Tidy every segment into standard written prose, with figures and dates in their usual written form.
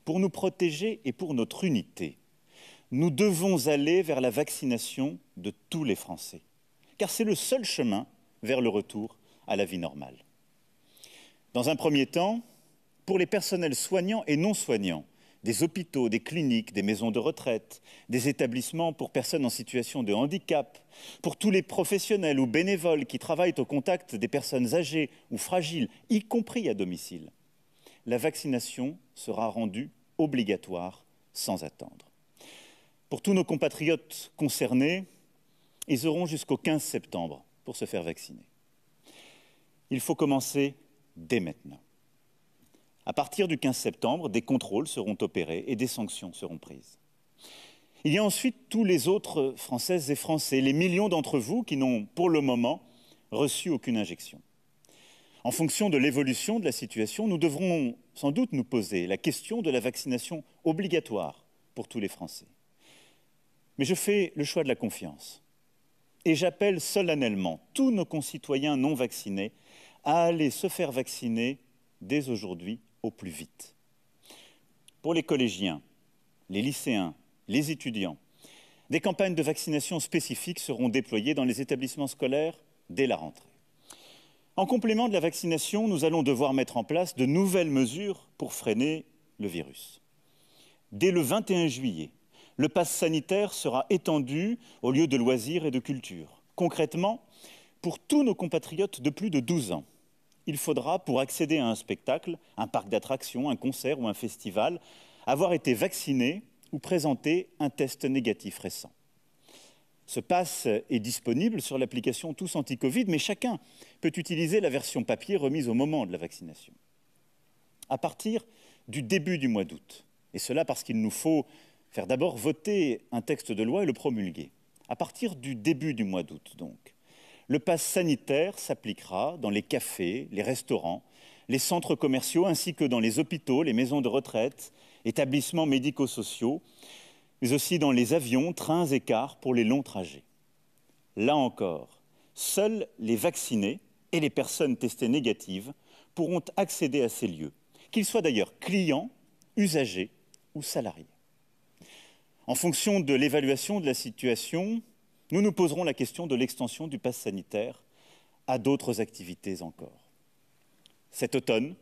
pour nous protéger et pour notre unité, nous devons aller vers la vaccination de tous les Français, car c'est le seul chemin vers le retour à la vie normale. Dans un premier temps, pour les personnels soignants et non soignants, des hôpitaux, des cliniques, des maisons de retraite, des établissements pour personnes en situation de handicap, pour tous les professionnels ou bénévoles qui travaillent au contact des personnes âgées ou fragiles, y compris à domicile, la vaccination sera rendue obligatoire sans attendre. Pour tous nos compatriotes concernés, ils auront jusqu'au 15 septembre pour se faire vacciner. Il faut commencer dès maintenant. À partir du 15 septembre, des contrôles seront opérés et des sanctions seront prises. Il y a ensuite tous les autres Françaises et Français, les millions d'entre vous qui n'ont pour le moment reçu aucune injection. En fonction de l'évolution de la situation, nous devrons sans doute nous poser la question de la vaccination obligatoire pour tous les Français. Mais je fais le choix de la confiance et j'appelle solennellement tous nos concitoyens non vaccinés à aller se faire vacciner dès aujourd'hui au plus vite. Pour les collégiens, les lycéens, les étudiants, des campagnes de vaccination spécifiques seront déployées dans les établissements scolaires dès la rentrée. En complément de la vaccination, nous allons devoir mettre en place de nouvelles mesures pour freiner le virus. Dès le 21 juillet, le pass sanitaire sera étendu aux lieux de loisirs et de culture. Concrètement, pour tous nos compatriotes de plus de 12 ans, il faudra, pour accéder à un spectacle, un parc d'attractions, un concert ou un festival, avoir été vacciné ou présenter un test négatif récent. Ce pass est disponible sur l'application Tous Anti-Covid, mais chacun peut utiliser la version papier remise au moment de la vaccination. À partir du début du mois d'août, et cela parce qu'il nous faut faire d'abord voter un texte de loi et le promulguer. À partir du début du mois d'août, donc, le pass sanitaire s'appliquera dans les cafés, les restaurants, les centres commerciaux, ainsi que dans les hôpitaux, les maisons de retraite, établissements médico-sociaux, mais aussi dans les avions, trains et cars pour les longs trajets. Là encore, seuls les vaccinés et les personnes testées négatives pourront accéder à ces lieux, qu'ils soient d'ailleurs clients, usagers ou salariés. En fonction de l'évaluation de la situation, nous nous poserons la question de l'extension du pass sanitaire à d'autres activités encore. Cet automne,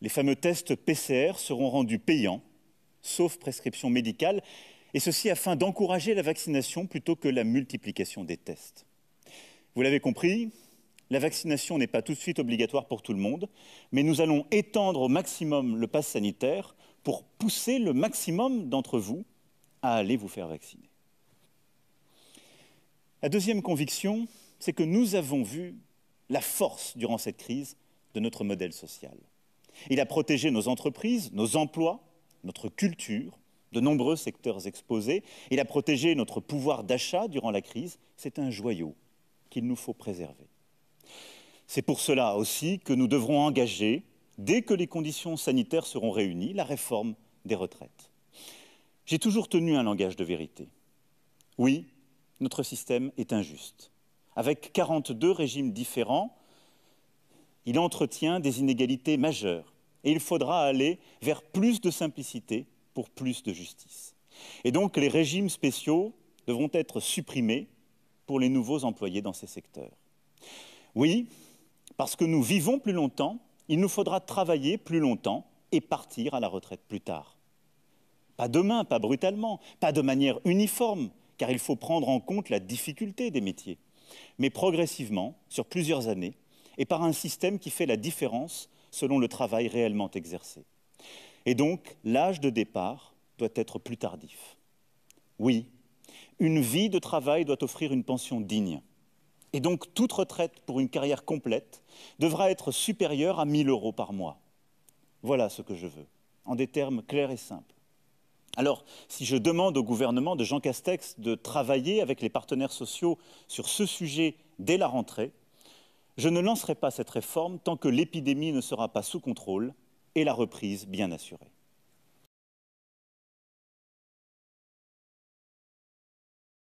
les fameux tests PCR seront rendus payants, sauf prescription médicale, et ceci afin d'encourager la vaccination plutôt que la multiplication des tests. Vous l'avez compris, la vaccination n'est pas tout de suite obligatoire pour tout le monde, mais nous allons étendre au maximum le pass sanitaire pour pousser le maximum d'entre vous à aller vous faire vacciner. La deuxième conviction, c'est que nous avons vu la force durant cette crise de notre modèle social. Il a protégé nos entreprises, nos emplois, notre culture, de nombreux secteurs exposés. Il a protégé notre pouvoir d'achat durant la crise. C'est un joyau qu'il nous faut préserver. C'est pour cela aussi que nous devrons engager, dès que les conditions sanitaires seront réunies, la réforme des retraites. J'ai toujours tenu un langage de vérité. Oui, notre système est injuste. Avec 42 régimes différents, il entretient des inégalités majeures. Et il faudra aller vers plus de simplicité pour plus de justice. Et donc, les régimes spéciaux devront être supprimés pour les nouveaux employés dans ces secteurs. Oui, parce que nous vivons plus longtemps, il nous faudra travailler plus longtemps et partir à la retraite plus tard. Pas demain, pas brutalement, pas de manière uniforme, car il faut prendre en compte la difficulté des métiers, mais progressivement, sur plusieurs années, et par un système qui fait la différence selon le travail réellement exercé. Et donc, l'âge de départ doit être plus tardif. Oui, une vie de travail doit offrir une pension digne. Et donc, toute retraite pour une carrière complète devra être supérieure à 1 000 € par mois. Voilà ce que je veux, en des termes clairs et simples. Alors, si je demande au gouvernement de Jean Castex de travailler avec les partenaires sociaux sur ce sujet dès la rentrée, je ne lancerai pas cette réforme tant que l'épidémie ne sera pas sous contrôle et la reprise bien assurée.